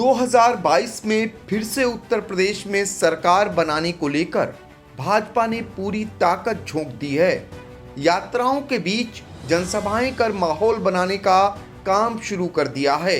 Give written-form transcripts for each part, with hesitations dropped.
2022 में फिर से उत्तर प्रदेश में सरकार बनाने को लेकर भाजपा ने पूरी ताकत झोंक दी है। यात्राओं के बीच जनसभाएं कर माहौल बनाने का काम शुरू कर दिया है।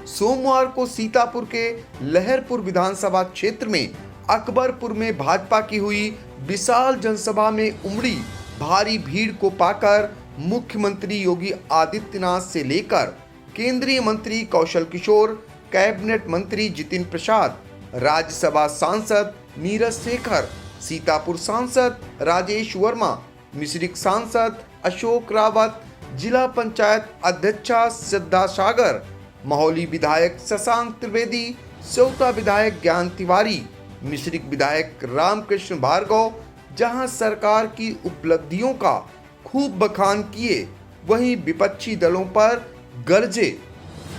सोमवार को सीतापुर के लहरपुर विधानसभा क्षेत्र में अकबरपुर में भाजपा की हुई विशाल जनसभा में उमड़ी भारी भीड़ को पाकर मुख्यमंत्री योगी आदित्यनाथ से लेकर केंद्रीय मंत्री कौशल किशोर, कैबिनेट मंत्री जितिन प्रसाद, राज्यसभा सांसद नीरज शेखर, सीतापुर सांसद राजेश वर्मा, मिश्रिक सांसद अशोक रावत, जिला पंचायत अध्यक्षा श्रद्धा सागर, महौली विधायक शशांक त्रिवेदी, सेवता विधायक ज्ञान तिवारी, मिश्रिक विधायक रामकृष्ण भार्गव जहां सरकार की उपलब्धियों का खूब बखान किए, वहीं विपक्षी दलों पर गरजे।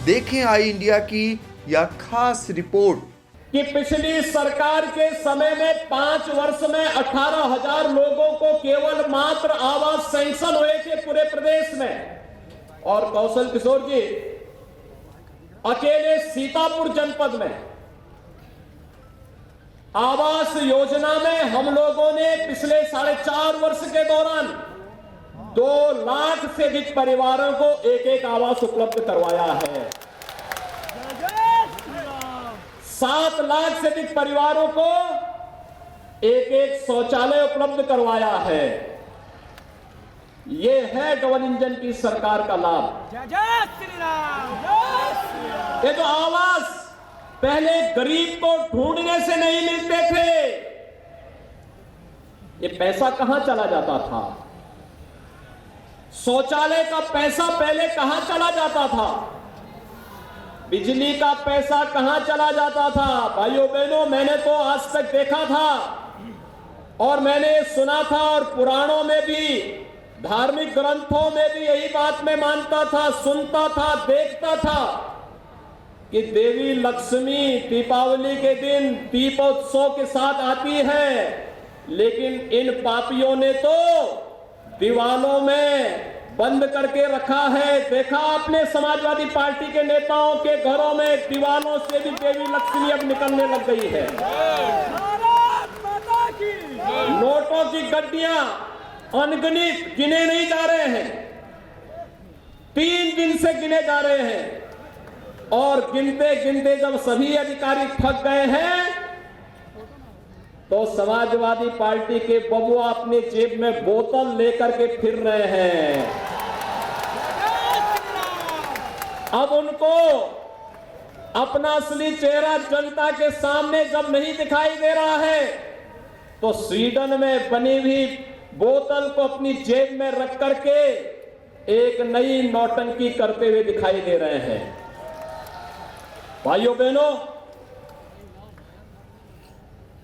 देखें आई इंडिया की यह खास रिपोर्ट कि पिछली सरकार के समय में 5 वर्ष में 18,000 लोगों को केवल मात्र आवास सैंक्शन हुए थे पूरे प्रदेश में। और कौशल किशोर जी अकेले सीतापुर जनपद में आवास योजना में हम लोगों ने पिछले 4.5 वर्ष के दौरान 2 लाख से अधिक परिवारों को एक आवास उपलब्ध करवाया है। 7 लाख से अधिक परिवारों को एक शौचालय उपलब्ध करवाया है। ये है डबल इंजन की सरकार का लाभ। ये जो आवास पहले गरीब को ढूंढने से नहीं मिलते थे, ये पैसा कहां चला जाता था? शौचालय का पैसा पहले कहां चला जाता था? बिजली का पैसा कहां चला जाता था? भाइयों बहनों, मैंने तो आज तक देखा था और मैंने सुना था और पुराणों में भी, धार्मिक ग्रंथों में भी यही बात मैं मानता था, सुनता था, देखता था कि देवी लक्ष्मी दीपावली के दिन दीपोत्सव के साथ आती है, लेकिन इन पापियों ने तो दीवालों में बंद करके रखा है। देखा आपने समाजवादी पार्टी के नेताओं के घरों में दीवालों से भी देवी लक्ष्मी अब निकलने लग गई है। नोटों की गड्डियां अनगिनत गिने नहीं जा रहे हैं, 3 दिन से गिने जा रहे हैं और गिनते गिनते जब सभी अधिकारी थक गए हैं तो समाजवादी पार्टी के बबुआ अपनी जेब में बोतल लेकर के फिर रहे हैं। अब उनको अपना असली चेहरा जनता के सामने जब नहीं दिखाई दे रहा है तो स्वीडन में बनी हुई बोतल को अपनी जेब में रख करके एक नई नौटंकी करते हुए दिखाई दे रहे हैं। भाइयों बहनों,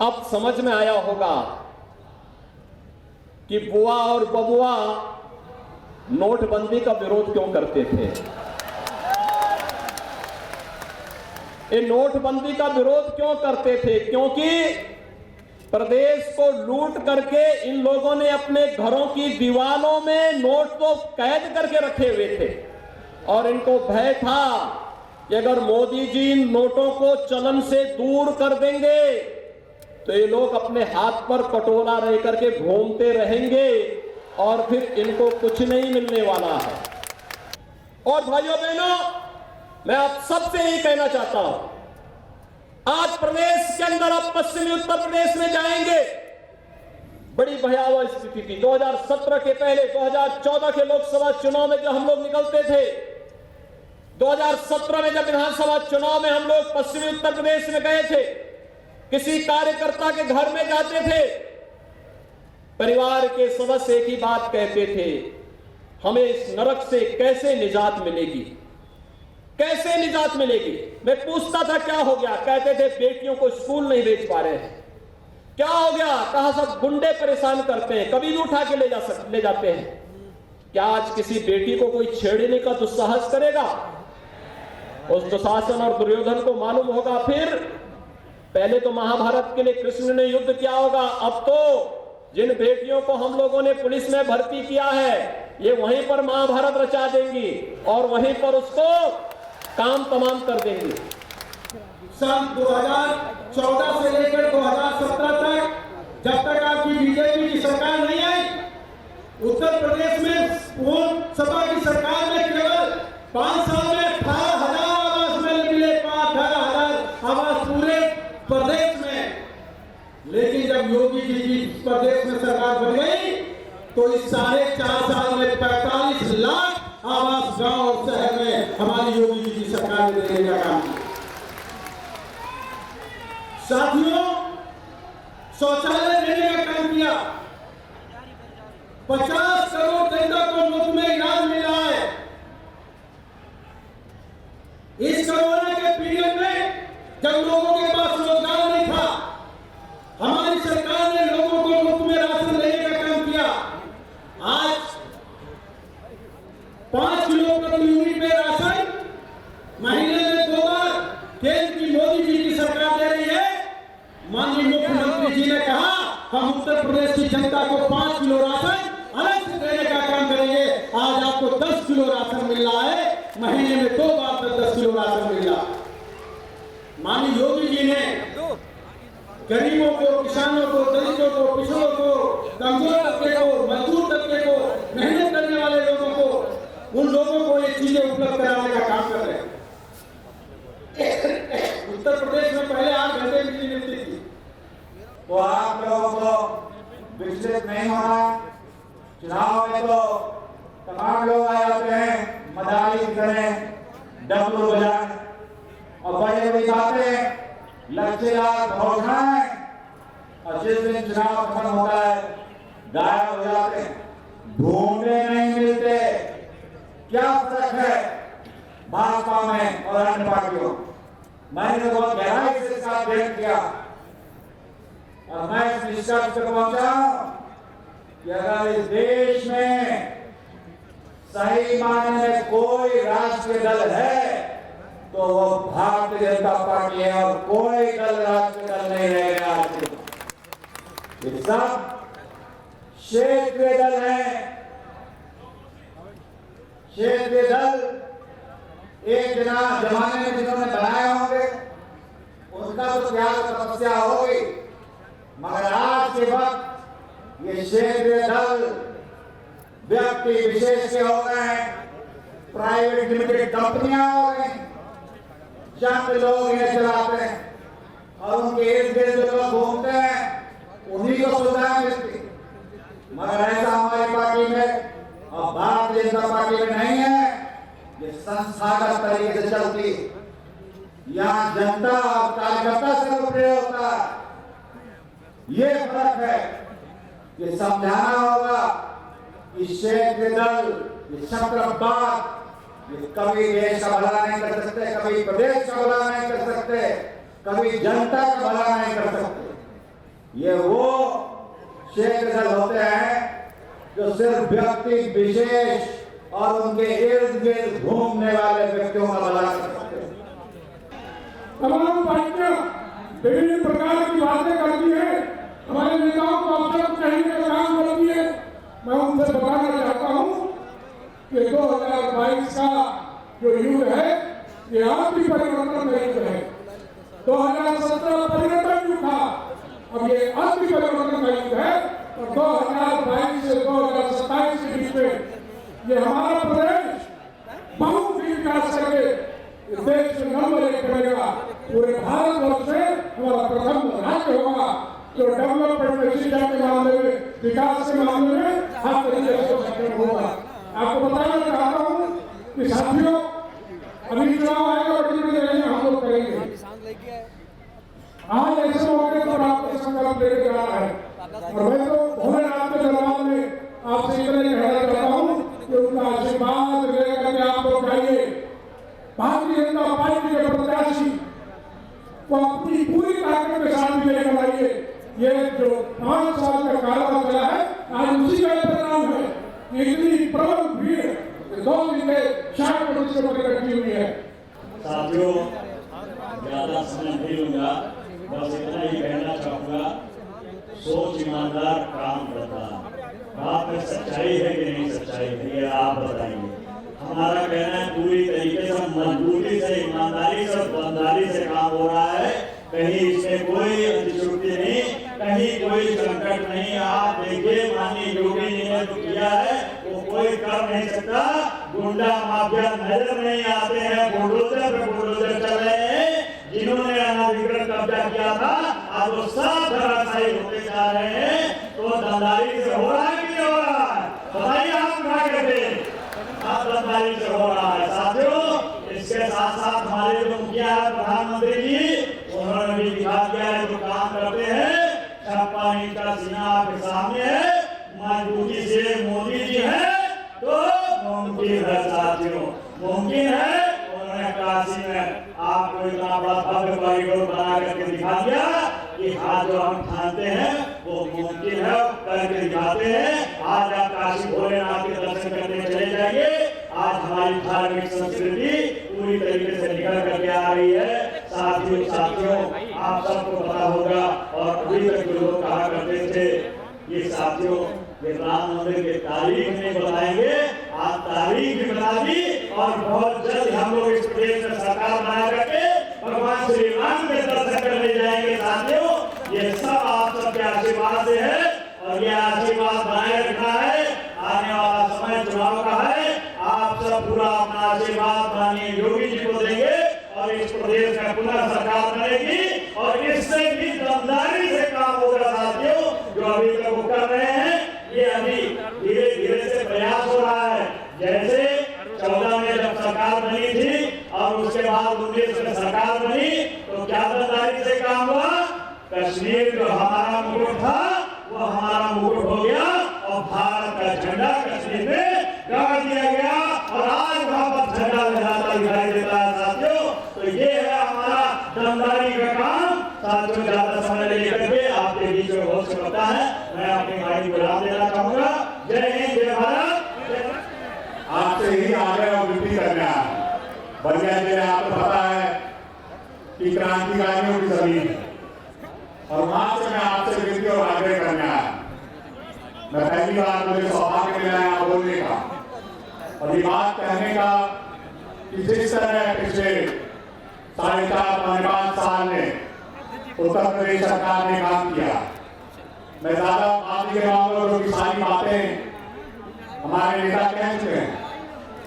अब समझ में आया होगा कि बुआ और बबुआ नोटबंदी का विरोध क्यों करते थे। ये नोटबंदी का विरोध क्यों करते थे? क्योंकि प्रदेश को लूट करके इन लोगों ने अपने घरों की दीवारों में नोट को कैद करके रखे हुए थे और इनको भय था कि अगर मोदी जी इन नोटों को चलन से दूर कर देंगे तो ये लोग अपने हाथ पर कटोरा रह करके घूमते रहेंगे और फिर इनको कुछ नहीं मिलने वाला है। और भाइयों बहनों, मैं आप सबसे यही कहना चाहता हूं, आज प्रदेश के अंदर आप पश्चिमी उत्तर प्रदेश में जाएंगे, बड़ी भयावह स्थिति थी। 2017 के पहले 2014 के लोकसभा चुनाव में जब हम लोग निकलते थे, 2017 में जब विधानसभा चुनाव में हम लोग पश्चिमी उत्तर प्रदेश में गए थे, किसी कार्यकर्ता के घर में जाते थे, परिवार के सदस्य एक ही बात कहते थे, हमें इस नरक से कैसे निजात मिलेगी, कैसे निजात मिलेगी। मैं पूछता था क्या हो गया, कहते थे बेटियों को स्कूल नहीं भेज पा रहे हैं। क्या हो गया? कहा सब गुंडे परेशान करते हैं, कभी भी उठा के ले जाते हैं। क्या आज किसी बेटी को कोई छेड़ने का दुस्साहस करेगा? उस दुशासन और दुर्योधन को मालूम होगा फिर पहले तो महाभारत के लिए कृष्ण ने युद्ध किया होगा, अब तो जिन बेटियों को हम लोगों ने पुलिस में भर्ती किया है ये वहीं पर महाभारत रचा देंगी और वहीं पर उसको काम तमाम कर देंगे। सन 2014 से लेकर 2017 तक, जब तक आपकी बीजेपी की सरकार नहीं आई, उत्तर प्रदेश में पूर्ण सपा की सरकार में केवल 5 साल में 18,000 आवास मिले, 18,000 आवास पूरे प्रदेश में। लेकिन जब योगी जी की प्रदेश में सरकार बन गई तो इस 4.5 साल में 45 लाख आवास गांव और शहर में हमारी योगी जी की सरकार ने देने का काम किया। साथियों, शौचालय देने का काम किया। 50 करोड़ जनता को मुफ्त में इलाज मिला है। इस कोरोना के पीरियड में जब लोगों के पास रोजगार नहीं था, हमारी सरकार ने लोगों को मुफ्त में राशन देने का काम किया। आज 5 किलो प्रति यूनिट पे राशन महीने में 2 बार केंद्र की मोदी जी की सरकार दे रही है। माननीय मुख्यमंत्री जी ने कहा हम उत्तर प्रदेश की जनता को 5 किलो राशन अलग से देने का काम करेंगे। आज आपको 10 किलो राशन मिल रहा है, महीने में 2 बार 10 किलो राशन मिल रहा है। माननीय योगी जी ने गरीबों को, किसानों को, दलितों को, पिछड़ों को, कमजोर तबके को, मजदूर तबके को, मेहनत करने वाले लोगों को, उन लोगों को ये चीजें उपलब्ध कराने का काम कर रहे हैं। उत्तर प्रदेश में पहले 8 घंटे बिजली मिलती थी। तो आप लोगों को विचलित नहीं होना। चुनाव में तो तमाम लोग आ जाते हैं, मदारी करें, डमरू बजाएं और बड़ी बड़ी बातें, लचीदार घोषणाएं, और जिस दिन चुनाव खत्म होता है गायब हो जाते हैं, ढूंढे नहीं मिलते। क्या फर्क है भाजपा में और अन्य पार्टियों? मैंने तो बहुत गहराई से साथ व्यक्त किया और मैं इस निष्कर्ष पर पहुंचा कि अगर इस देश में सही मायने में कोई राष्ट्रीय दल है तो वो भारतीय जनता पार्टी है और कोई दल राष्ट्रीय दल नहीं रहेगा। ये सब क्षेत्रीय दल है। क्षेत्रीय दल एक जमाने में जिन्होंने बनाए होंगे उनका तो त्याग तपस्या होगी, मगर आज के वक्त ये क्षेत्रीय दल व्यक्ति विशेष के हो गए हैं, प्राइवेट लिमिटेड कंपनियां हो गई, चंद लोग इन्हें चलाते हैं और उनके इर्द गिर्द जो लोग घूमते हैं उन्हीं को सुविधाएं मिलती। मगर ऐसा हमारी पार्टी में और भारतीय जनता पार्टी में नहीं है। ये संस्थागत तरीके से चलती, यहाँ जनता और कार्यकर्ता से लोकप्रिय होता है। ये फर्क है। ये समझाना होगा कि क्षेत्रीय दल, ये छत्रबाद, ये कभी देश का भला नहीं कर सकते, कभी प्रदेश का भला नहीं कर सकते, कभी जनता का भला नहीं कर सकते। ये वो क्षेत्रीय दल होते हैं जो सिर्फ व्यक्ति विशेष और उनके इर्द गिर्द घूमने वाले व्यक्तियों का भला कर सकते हैं। तमाम पार्टियां विभिन्न प्रकार की बातें करती है, हमारे नेताओं को अवसर कहने का काम करती है। मैं उनसे बताना चाहता हूं कि 2022 का जो युग है ये आपकी परिवर्तन का युग है। 2017 परिवर्तन युग था, अब ये आपकी परिवर्तन का युग है और 2022 से 2027 के बीच में ये हमारा प्रदेश बहुत ही विकास करके देश में नंबर 1 बनेगा। पूरे भारतवर्ष में हमारा प्रथम राज्य होगा जो डेवलपमेंट में, शिक्षा के मामले में, विकास के मामले में हर तरीके से सक्षम होगा। आपको बताना चाहता हूँ कि साथियों अभी चुनाव आएगा, बड़ी जगह हम लोग करेंगे। आज ऐसे मौके पर आपको संकल्प लेके जाना है और मैं तो भोलेनाथ के दरबार में आपसे इतना कहना चाहता हूँ कि उनका आशीर्वाद लेकर के आप लोग जाइए। भारतीय जनता पार्टी के प्रत्याशी को अपनी पूरी ताकत के साथ लेकर आइए। ये जो 5 साल का कारोबार चला है आज उसी का परिणाम है। इतनी प्रबल भीड़ 2 दिन में 60% इकट्ठी हुई है। साथियों, ज्यादा समय नहीं लूंगा, बस इतना ही कहना चाहूंगा, सोच ईमानदार काम करता। आप में सच्चाई है कि नहीं सच्चाई है, ये आप बताइए। हमारा कहना है पूरी तरीके से मजबूती से, ईमानदारी से, वफादारी से काम हो रहा है। कहीं इसमें कोई अतिशयोक्ति नहीं, कहीं कोई संकट नहीं। आप देखिए, माननीय योगी जी ने जो किया है वो कोई कर नहीं सकता। गुंडा माफिया नजर नहीं आते हैं, बुलडोजर पे बुलडोजर चल रहे हैं। जिन्होंने अनाधिकृत कब्जा किया था आज वो सब धराशायी होते जा रहे हैं। तो दमदारी से हो रहा है कि नहीं हो रहा है? बताइए आप क्या कहते हैं? आप दमदारी से हो रहा है साथियों। इसके साथ साथ हमारे जो मुखिया है प्रधानमंत्री जी, उन्होंने भी दिखा दिया है जो काम करते हैं। 56 इंच का सीना आपके सामने है, मजबूती से मोदी जी है तो मुमकिन है साथियों, मुमकिन है। उन्होंने काशी में आपको इतना बड़ा भव्य कॉरिडोर बना करके दिखा दिया कि हाँ जो हम ठानते हैं वो मुमकिन है, करके दिखाते हैं। आज आप काशी भोलेनाथ के दर्शन करने चले जाइए। आज हमारी धार्मिक संस्कृति पूरी तरीके से निकल करके आ रही है। साथियों आप सबको पता होगा, और अभी तक जो लोग कहा करते थे ये साथियों ये राम मंदिर की तारीख नहीं बताएंगे, आज तारीख भी बता दी। और बहुत जल्द हम लोग इस प्रदेश में सरकार बना करके भगवान श्री राम के दर्शन करने जाएंगे साथियों। ये सब आप सबके आशीर्वाद से है, और ये आशीर्वाद बनाए रखना है। आने वाला समय चुनाव का है, आप सब पूरा अपना आशीर्वाद माननीय योगी जी को देंगे और इस प्रदेश में पुनः सरकार बनेगी। और इससे भी दमदारी से काम होगा साथियों। जो अभी तक वो कर रहे हैं ये अभी धीरे धीरे से प्रयास हो रहा है। जैसे 14 में जब सरकार बनी थी और उसके बाद 19 में सरकार बनी तो क्या दमदारी से काम हुआ? कश्मीर जो हमारा मुकुट था वो हमारा मुकुट हो गया और भारत का झंडा कश्मीर में गाड़ दिया गया, और आज वहां पर झंडा लहराता दिखाई देता है साथियों। तो ये है हमारा दमदारी का काम साथियों। ज्यादा समय लेकर के आपके बीच में बहुत से पता है, मैं अपनी भाई को विराम देना चाहूंगा। जय हिंद, जय भारत। आपसे ही आग्रह और विनती करना है। बलिया जिले आपको पता है कि क्रांतिकारियों की जमीन है, और वहां से मैं आपसे विनती और आग्रह करना है। मैं पहली बार मुझे सौभाग्य मिला है बोलने का और ये बात कहने का कि जिस तरह पिछले 4.5 साल में उत्तर प्रदेश सरकार ने काम किया, मैं ज्यादा बात के मामलों की सारी बातें हमारे नेता कह चुके हैं,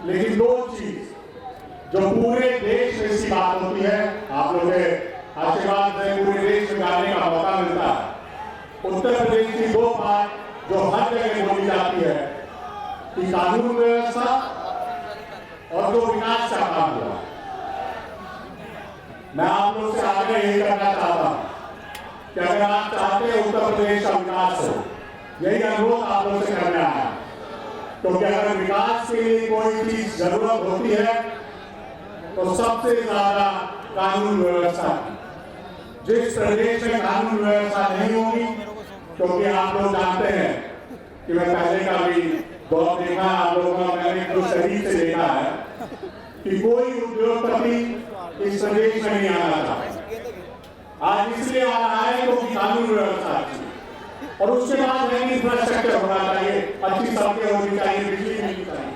लेकिन दो चीज जो पूरे देश में ऐसी बात होती है, आप लोगों के आशीर्वाद से पूरे देश में गाने का मौका मिलता है। उत्तर प्रदेश की दो बात जो हर जगह बोली जाती है कि कानून व्यवस्था और जो विकास का काम हुआ। मैं आप लोग से आगे यही करना चाहता हूं कि अगर आप चाहते हैं उत्तर प्रदेश का विकास हो, यही अनुरोध आप लोग से करना है। क्योंकि अगर विकास के लिए कोई चीज जरूरत होती है तो सबसे ज्यादा कानून व्यवस्था। जिस प्रदेश में कानून व्यवस्था नहीं होगी, क्योंकि आप लोग जानते हैं कि मैं पहले का भी दौर देखा, आप लोगों का मैंने कुछ शरीर से देखा है कि कोई उद्योगपति इस प्रदेश में नहीं आना था। आज इसलिए आ रहा है क्योंकि कानून व्यवस्था अच्छी, और उसके बाद इंफ्रास्ट्रक्चर होना चाहिए, अच्छी सड़कें होनी चाहिए, बिजली मिलनी चाहिए।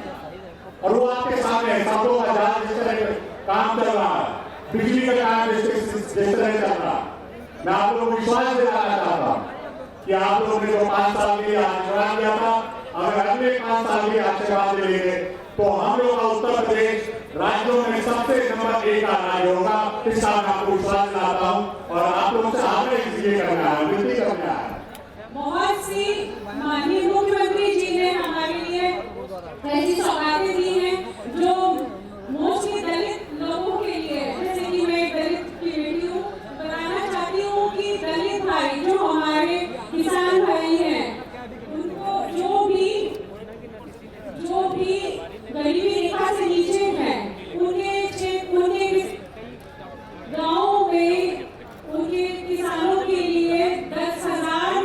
और वो आपके सामने सड़कों का जहां जिस तरह काम चल रहा है, बिजली का काम जिस तरह चल रहा है, मैं आप लोगों को विश्वास दिलाना चाहता हूँ कि आप लोगों ने जो 5 साल के लिए आशीर्वाद दिया था, अगर अगले 5 साल के आशीर्वाद लेंगे तो हम लोग का उत्तर प्रदेश राज्यों में सबसे नंबर 1 का राज्य होगा। इस साल आपको विश्वास दिलाता हूँ और आप लोगों से आग्रह इसलिए करना है, विनती करना है। बहुत सी माननीय मुख्यमंत्री जी ने हमारे लिए ऐसी सौगातें दी हैं जो मोस्टली दलित लोगों के लिए, जैसे कि मैं दलित की बेटी हूँ, बताना चाहती हूँ कि दलित भाई जो हमारे किसान भाई हैं, उनको जो भी गरीबी रेखा से नीचे हैं, उनके गाँव में उनके किसानों के लिए 10,000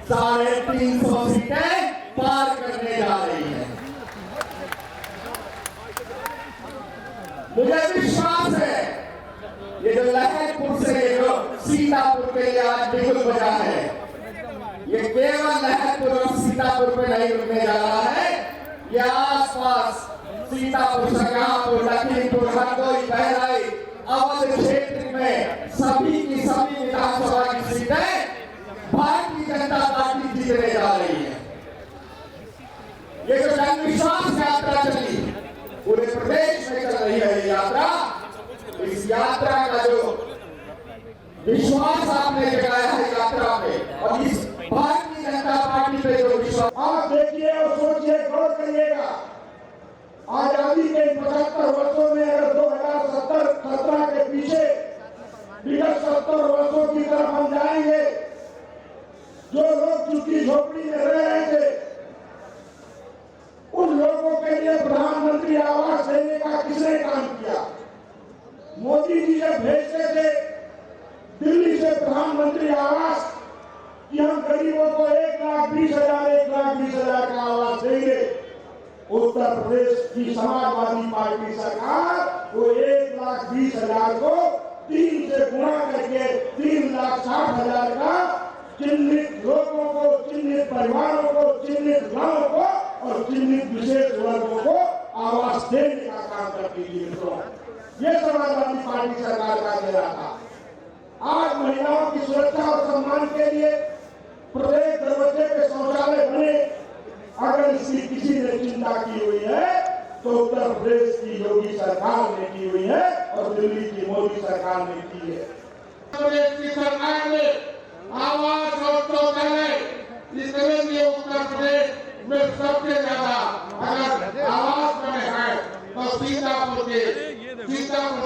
350 सीटें पार करने जा रही है। मुझे विश्वास है ये जो लहरपुर से ये जो सीतापुर के लिए आज बिगुल बजा है, ये केवल लहरपुर और सीतापुर पे नहीं रुकने जा रहा है। ये आसपास सीतापुर, संग्रामपुर, लखीमपुर, हरदोई, बहराइच, अवध क्षेत्र में सभी की सभी विधानसभा की सीटें भारतीय जनता पार्टी जीतने जा रही है। ये जो जनविश्वास यात्रा चली पूरे प्रदेश में चल रही है, ये यात्रा, इस यात्रा का जो विश्वास आपने जगाया है यात्रा पे, और इस भारतीय जनता पार्टी पे जो विश्वास, आप देखिए और सोचिए, गौर करिएगा, आजादी के 75 वर्षों में अगर 2017 के पीछे विगत 70 वर्षों की तरफ हम जाएंगे, जो लोग झुग्गी झोपड़ी में रह रहे थे, उन लोगों के लिए प्रधानमंत्री आवास देने का किसने काम किया? मोदी जी जब भेजते थे दिल्ली से प्रधानमंत्री आवास कि हम गरीबों को 1,20,000 का आवास देंगे, उत्तर प्रदेश की समाजवादी पार्टी सरकार वो 1,20,000 को 3 से गुणा करके 3,60,000 का चिन्हित लोगों को, चिन्हित परिवारों को, चिन्हित गांवों को और चिन्हित विशेष वर्गों को आवास देने का काम करती थी। मित्रों, ये समाजवादी पार्टी सरकार का चेहरा था। आज महिलाओं की सुरक्षा और सम्मान के लिए प्रत्येक दरवाजे पे शौचालय बने, अगर इसकी किसी ने चिंता की हुई है तो उत्तर प्रदेश की योगी सरकार ने की हुई है और दिल्ली की मोदी सरकार ने की है। प्रदेश की सरकार ने आवास और शौचालय इतने लिए उत्तर प्रदेश में सबसे ज्यादा अगर आवास बने हैं तो सीतापुर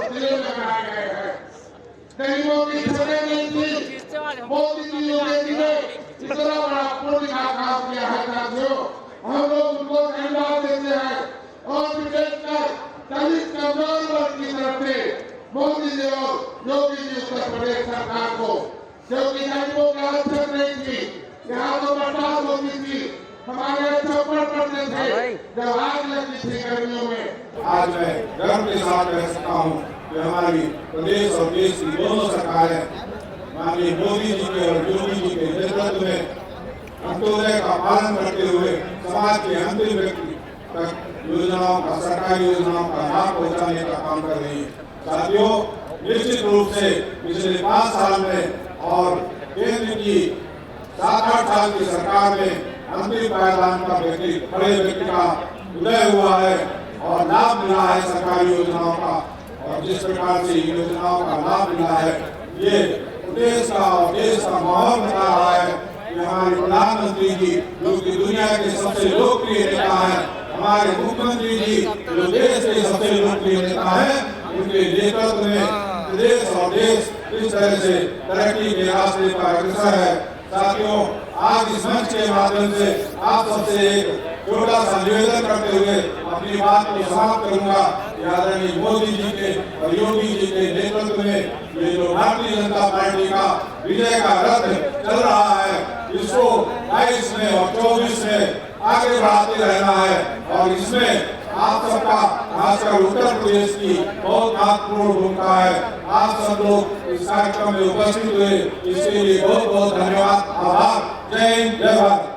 जिले में बनाए गए हैं। गरीबों की सुने नहीं थी, मोदी जी योगी ने इतना बड़ा पुण्य का काम किया है साथियों, हम लोग उनको धन्यवाद देते हैं। और विशेषकर दलित कमजोर वर्ग की तरफ से मोदी जी और योगी जी उत्तर प्रदेश सरकार को, क्योंकि गरीबों की आवश्यक नहीं थी, यहाँ तो बर्दाश्त होती थी, हमारे चौपड़ पड़ते थे जब आग लगती थी गर्मियों में। आज मैं गर्व के साथ कह सकता हूँ कि हमारी प्रदेश और देश की दोनों सरकारें माननीय मोदी जी के और योगी जी के नेतृत्व में अंत्योदय का पालन करते हुए समाज के अंतिम व्यक्ति तक योजनाओं का, सरकारी योजनाओं का लाभ पहुँचाने का काम कर रही है। साथियों, निश्चित रूप से पिछले 5 साल में और केंद्र की 7-8 साल की सरकार में अंतिम पायदान का बड़े व्यक्ति का उदय हुआ है और लाभ मिला है सरकारी योजनाओं का। और जिस प्रकार से योजनाओं का लाभ मिला है, ये प्रदेश का और देश का माहौल बना रहा है कि हमारे प्रधानमंत्री जी जो कि दुनिया के सबसे लोकप्रिय नेता है, हमारे मुख्यमंत्री जी जो देश के सबसे लोकप्रिय नेता है, उनके नेतृत्व में प्रदेश और देश इस तरह से तरक्की के रास्ते पर अग्रसर है। साथियों, आज इस मंच के माध्यम से आप सबसे एक छोटा सा निवेदन करते हुए अपनी बात को समाप्त करूंगा। आदरणीय मोदी जी के और योगी जी के नेतृत्व में ये जो भारतीय जनता पार्टी का विजय का रथ चल रहा है, इसको 22 में और 24 में आगे बढ़ाते रहना है। और इसमें आप सबका, खासकर उत्तर प्रदेश की बहुत महत्वपूर्ण भूमिका है। आप सब लोग इस कार्यक्रम में उपस्थित हुए, इसके लिए बहुत बहुत धन्यवाद, आभार। जय हिंद, जय भारत।